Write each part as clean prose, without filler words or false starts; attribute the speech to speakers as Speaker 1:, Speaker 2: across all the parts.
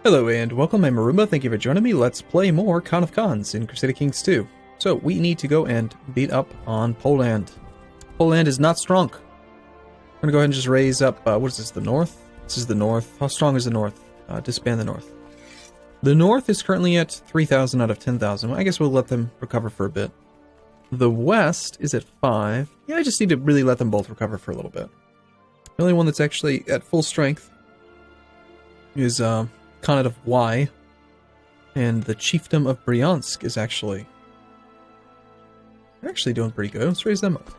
Speaker 1: Hello and welcome, I'm Arumba, thank you for joining me. Let's play more Con of Cons in Crusader Kings 2. So, we need to go and beat up on Poland. Poland is not strong. I'm gonna go ahead and just raise up, what is this, the North? This is the North. How strong is the North? Disband the North. The North is currently at 3,000 out of 10,000. Well, I guess we'll let them recover for a bit. The West is at 5. Yeah, I just need to really let them both recover for a little bit. The only one that's actually at full strength is, Khanate of Y, and the Chiefdom of Bryansk is actually doing pretty good. Let's raise them up.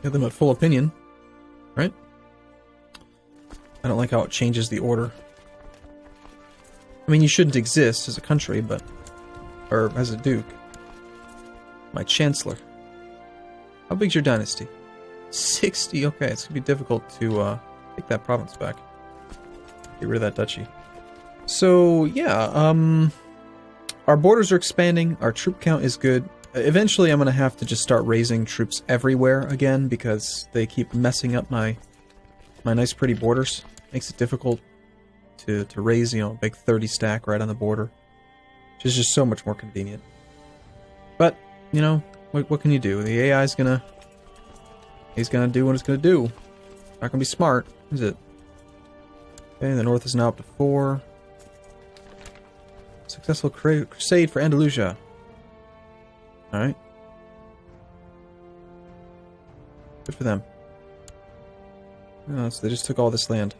Speaker 1: Get them at full opinion, right? I don't like how it changes the order. I mean, you shouldn't exist as a country, but... or as a duke. My chancellor. How big's your dynasty? 60, okay, it's gonna be difficult to, take that province back. Get rid of that duchy. So, yeah, our borders are expanding, our troop count is good. Eventually I'm going to have to just start raising troops everywhere again, because they keep messing up my nice pretty borders. Makes it difficult to raise, you know, a big 30 stack right on the border. Which is just so much more convenient. But, you know, what can you do? The AI's gonna do what it's gonna do. Not gonna be smart, is it? Okay, the North is now up to 4. Successful crusade for Andalusia. Alright. Good for them. Oh, so they just took all this land.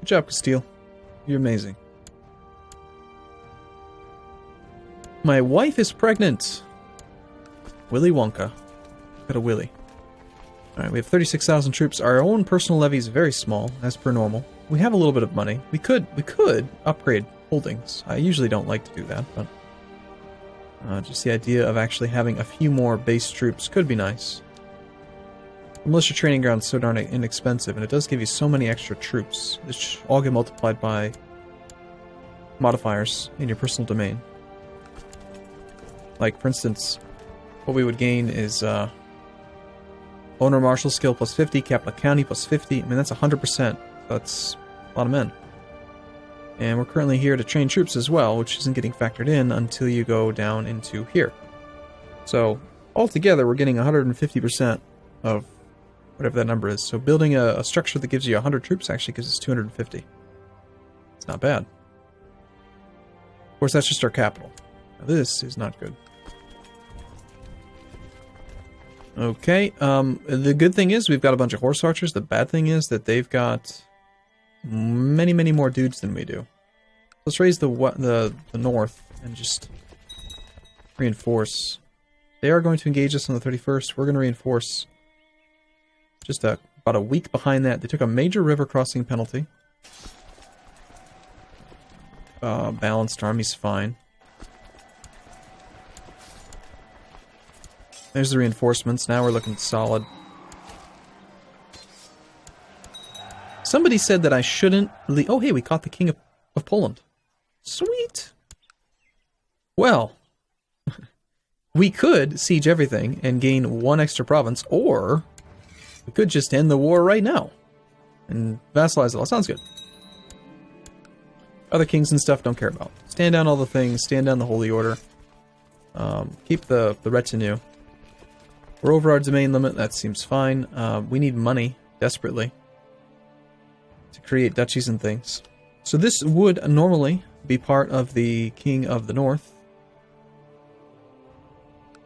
Speaker 1: Good job, Castile. You're amazing. My wife is pregnant. Willy Wonka. Got a Willy. Alright, we have 36,000 troops. Our own personal levy is very small, as per normal. We have a little bit of money. We could upgrade holdings. I usually don't like to do that, but... just the idea of actually having a few more base troops could be nice. The militia training ground is so darn inexpensive, and it does give you so many extra troops, which all get multiplied by modifiers in your personal domain. Like, for instance, what we would gain is, Owner Marshal skill plus 50, Capital County plus 50. I mean, that's 100%. That's a lot of men. And we're currently here to train troops as well, which isn't getting factored in until you go down into here. So, altogether, we're getting 150% of whatever that number is. So building a structure that gives you 100 troops actually gives us 250. It's not bad. Of course, that's just our capital. Now, this is not good. Okay, the good thing is we've got a bunch of horse archers. The bad thing is that they've got many, many more dudes than we do. Let's raise the north and just reinforce. They are going to engage us on the 31st. We're going to reinforce just about a week behind that. They took a major river crossing penalty. Balanced army's fine. There's the reinforcements. Now we're looking solid. Somebody said that I shouldn't... Oh, hey, we caught the King of Poland. Sweet! Well, we could siege everything and gain one extra province, or we could just end the war right now and vassalize it all. Sounds good. Other kings and stuff, don't care about. Stand down all the things, stand down the Holy Order. Keep the retinue. We're over our domain limit, that seems fine. We need money, desperately, to create duchies and things. So this would normally be part of the King of the North.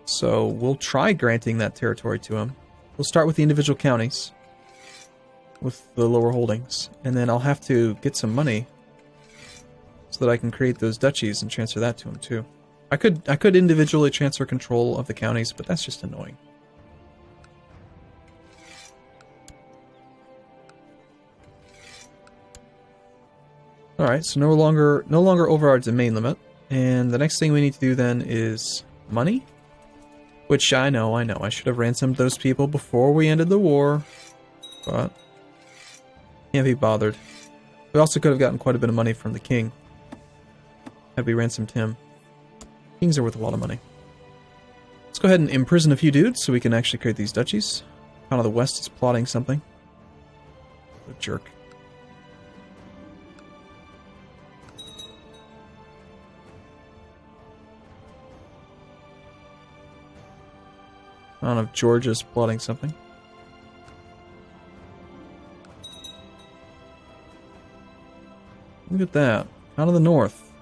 Speaker 1: So we'll try granting that territory to him. We'll start with the individual counties, with the lower holdings, and then I'll have to get some money so that I can create those duchies and transfer that to him too. I could individually transfer control of the counties, but that's just annoying. Alright, so no longer over our domain limit. And the next thing we need to do then is money. Which I know. I should have ransomed those people before we ended the war. But can't be bothered. We also could have gotten quite a bit of money from the king had we ransomed him. Kings are worth a lot of money. Let's go ahead and imprison a few dudes so we can actually create these duchies. Khan of the West is plotting something. What a jerk. I don't know if Georgia's plotting something. Look at that. Out of the north.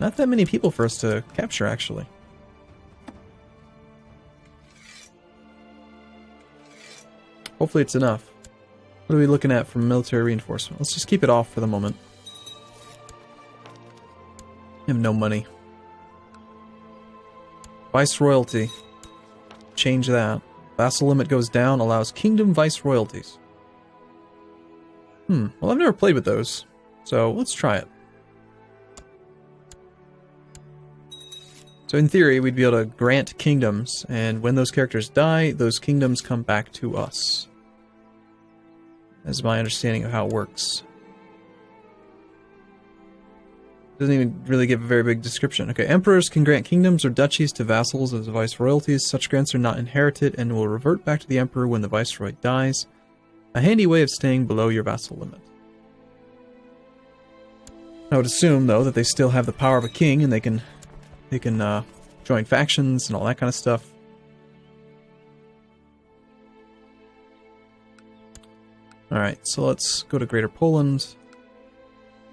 Speaker 1: Not that many people for us to capture, actually. Hopefully it's enough. What are we looking at for military reinforcement? Let's just keep it off for the moment. I have no money. Viceroyalty. Change that. Vassal limit goes down, allows kingdom viceroyalties. Well, I've never played with those, so let's try it. So in theory, we'd be able to grant kingdoms, and when those characters die, those kingdoms come back to us. That's my understanding of how it works. Doesn't even really give a very big description. Okay, emperors can grant kingdoms or duchies to vassals as viceroyalties. Such grants are not inherited and will revert back to the emperor when the viceroy dies. A handy way of staying below your vassal limit. I would assume, though, that they still have the power of a king and they can join factions and all that kind of stuff. Alright, so let's go to Greater Poland.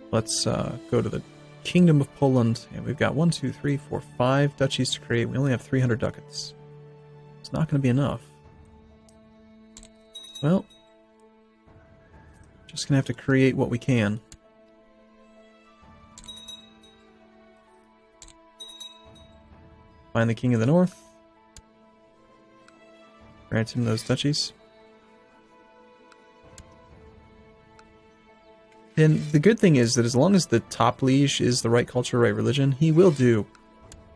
Speaker 1: Let's go to the Kingdom of Poland. And we've got 1, 2, 3, 4, 5 duchies to create. We only have 300 ducats. It's not going to be enough. Well, just going to have to create what we can. Find the King of the North. Grant him those duchies. And the good thing is that as long as the top liege is the right culture, right religion, he will do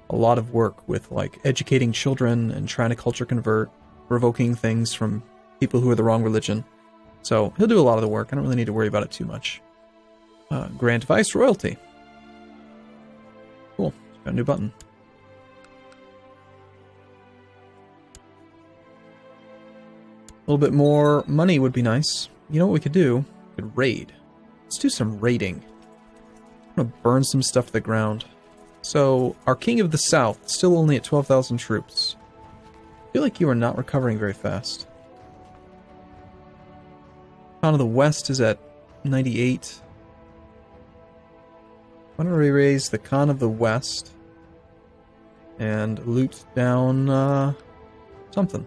Speaker 1: a lot of work with, like, educating children and trying to culture convert, revoking things from people who are the wrong religion. So he'll do a lot of the work. I don't really need to worry about it too much. Grant Viceroyalty. Cool. Got a new button. A little bit more money would be nice. You know what we could do? We could raid. Let's do some raiding. I'm going to burn some stuff to the ground. So, our King of the South, still only at 12,000 troops. I feel like you are not recovering very fast. Khan of the West is at 98. Why don't we raise the Khan of the West and loot down something.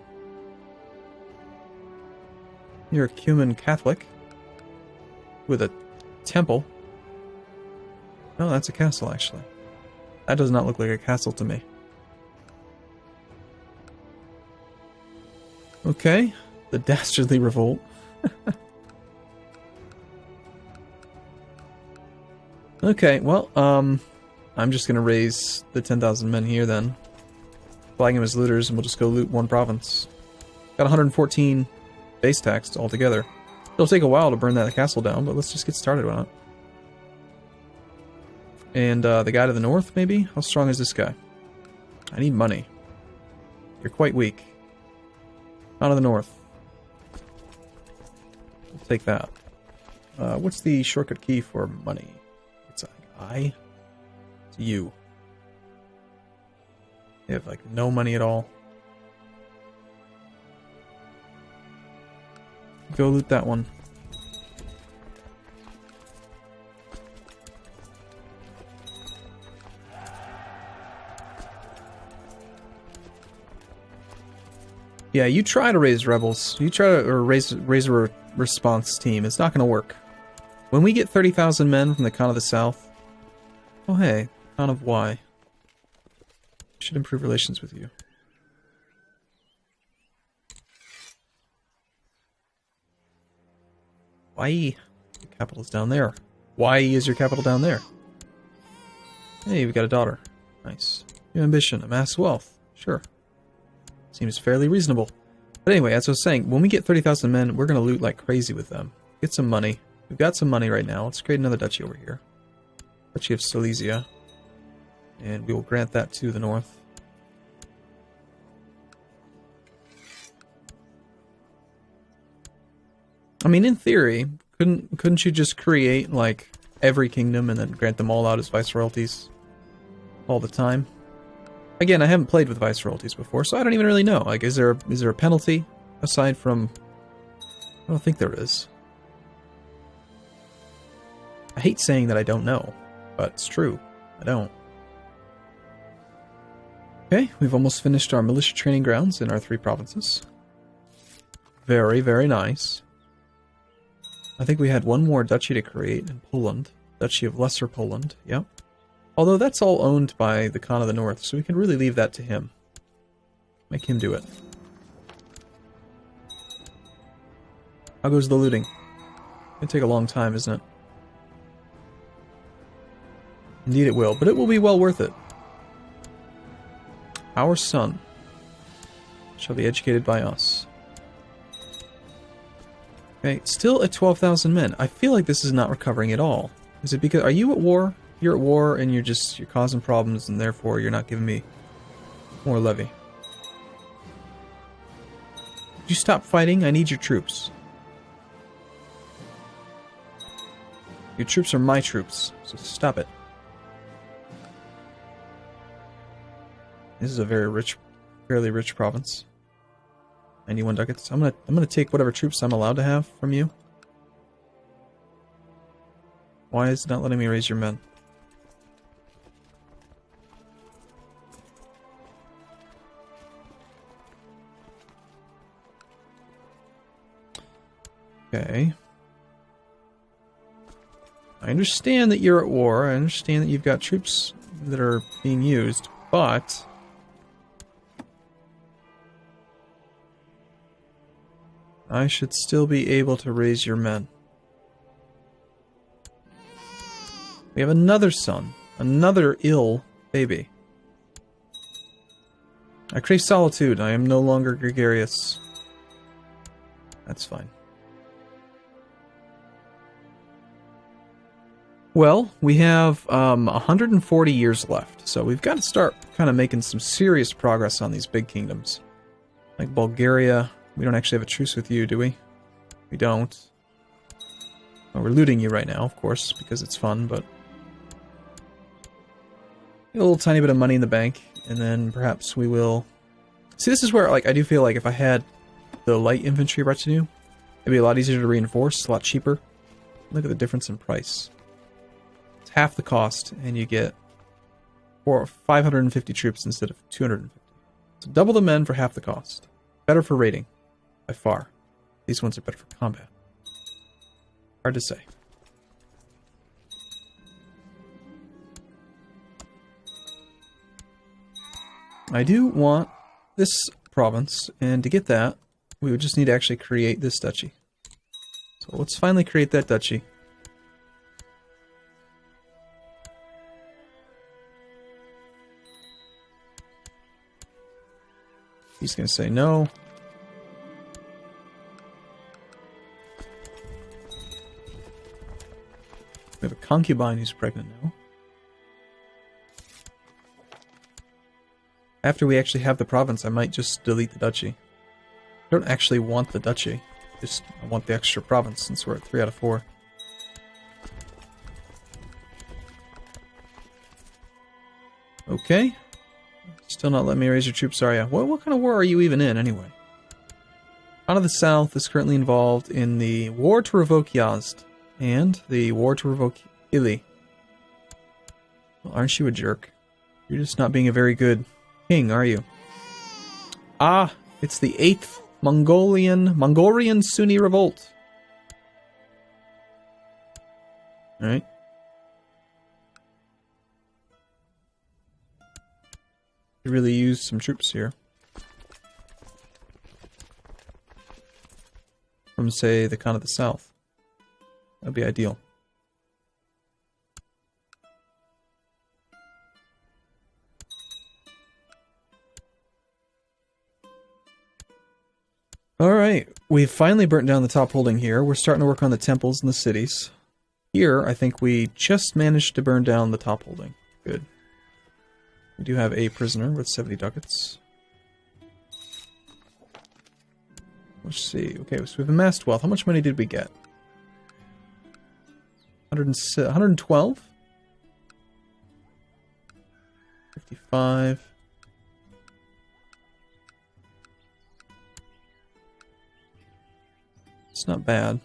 Speaker 1: You're a Cuman Catholic with a temple. No, that's a castle, actually. That does not look like a castle to me. Okay, the Dastardly Revolt. Okay, well, I'm just gonna raise the 10,000 men here then. Flag them as looters, and we'll just go loot one province. Got 114 base tax altogether. It'll take a while to burn that castle down, but let's just get started on it. And the guy to the north, maybe? How strong is this guy? I need money. You're quite weak. Out of the north. We'll take that. What's the shortcut key for money? It's like I. It's you. You have like no money at all. Go loot that one. Yeah, you try to raise rebels. You try to raise a response team. It's not going to work. When we get 30,000 men from the Khan of the South... Oh hey, Khan of Y. Should improve relations with you. Y. Your capital's down there. Y is your capital down there. Hey, we got a daughter. Nice. New ambition, amass wealth. Sure. Seems fairly reasonable. But anyway, as I was saying, when we get 30,000 men, we're going to loot like crazy with them. Get some money. We've got some money right now. Let's create another duchy over here. Duchy of Silesia. And we will grant that to the north. I mean, in theory, couldn't you just create, like, every kingdom and then grant them all out as viceroyalties all the time? Again, I haven't played with viceroyalties before, so I don't even really know. Like, is there a penalty aside from... I don't think there is. I hate saying that I don't know, but it's true. I don't. Okay, we've almost finished our militia training grounds in our 3 provinces. Very, very nice. I think we had one more duchy to create in Poland. Duchy of Lesser Poland, yep. Although that's all owned by the Khan of the North, so we can really leave that to him. Make him do it. How goes the looting? It'll take a long time, isn't it? Indeed it will, but it will be well worth it. Our son shall be educated by us. Okay, still at 12,000 men. I feel like this is not recovering at all. Is it because... Are you at war? You're at war and you're causing problems and therefore you're not giving me more levy. Would you stop fighting? I need your troops. Your troops are my troops, so stop it. This is a very rich, fairly rich province. 91 ducats. I'm gonna take whatever troops I'm allowed to have from you. Why is it not letting me raise your men? Okay. I understand that you're at war. I understand that you've got troops that are being used, but... I should still be able to raise your men. We have another son. Another ill baby. I crave solitude. I am no longer gregarious. That's fine. Well, we have 140 years left, so we've got to start kind of making some serious progress on these big kingdoms. Like Bulgaria... We don't actually have a truce with you, do we? We don't. Well, we're looting you right now, of course, because it's fun, but... a little tiny bit of money in the bank, and then perhaps we will... See, this is where, like, I do feel like if I had the light infantry retinue, it'd be a lot easier to reinforce, a lot cheaper. Look at the difference in price. It's half the cost, and you get 550 troops instead of 250. So double the men for half the cost. Better for raiding. By far. These ones are better for combat. Hard to say. I do want this province, and to get that, we would just need to actually create this duchy. So let's finally create that duchy. He's going to say no. We have a concubine who's pregnant now. After we actually have the province, I might just delete the duchy. I don't actually want the duchy. Just I want the extra province since we're at 3 out of 4. Okay. Still not letting me raise your troops, are you? What kind of war are you even in, anyway? Khan of the South is currently involved in the War to Revoke Yazd. And the War to Revoke Ili. Well, aren't you a jerk? You're just not being a very good king, are you? Ah, it's the 8th Mongolian Sunni Revolt. Alright. You really use some troops here. From, say, the Khan of the South. That'd be ideal. Alright, we've finally burnt down the top holding here. We're starting to work on the temples and the cities. Here, I think we just managed to burn down the top holding. Good. We do have a prisoner with 70 ducats. Let's see. Okay, so we've amassed wealth. How much money did we get? 112? 55. not bad.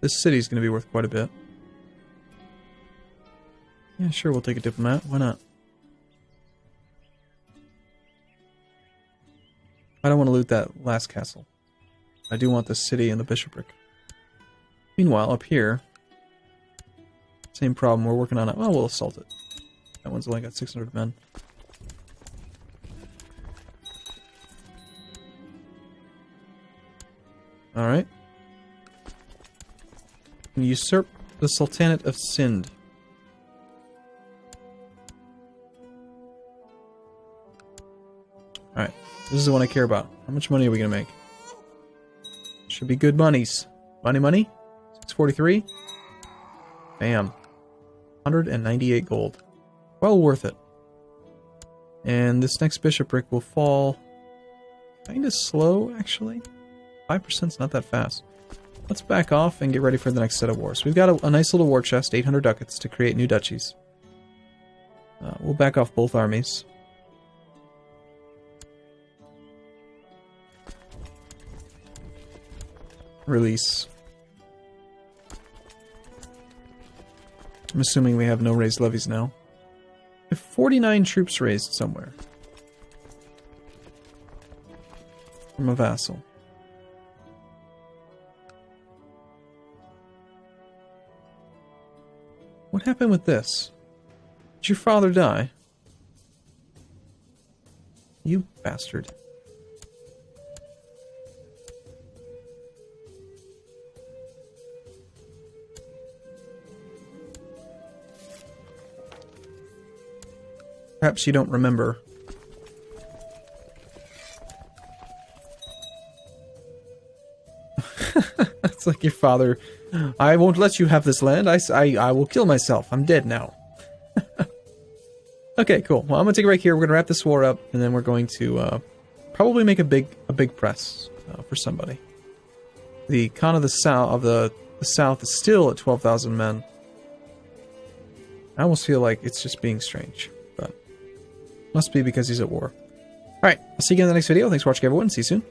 Speaker 1: This city's going to be worth quite a bit. Yeah, sure, we'll take a diplomat. Why not? I don't want to loot that last castle. I do want the city and the bishopric. Meanwhile, up here, same problem. We're working on it. Well, we'll assault it. That one's only got 600 men. Alright. Usurp the Sultanate of Sind. Alright. This is the one I care about. How much money are we going to make? Should be good monies. Money? 643? Bam. 198 gold. Well worth it. And this next bishopric will fall kind of slow, actually. 5% is not that fast. Let's back off and get ready for the next set of wars. We've got a nice little war chest, 800 ducats, to create new duchies. We'll back off both armies. Release. I'm assuming we have no raised levies now. We have 49 troops raised somewhere. From a vassal. What happened with this? Did your father die? You bastard. Perhaps you don't remember. It's like your father. I won't let you have this land. I will kill myself. I'm dead now. Okay, cool. Well, I'm gonna take a break here. We're gonna wrap this war up, and then we're going to probably make a big press for somebody. The Khan of the South is still at 12,000 men. I almost feel like it's just being strange, but must be because he's at war. All right, I'll see you again in the next video. Thanks for watching, everyone. See you soon.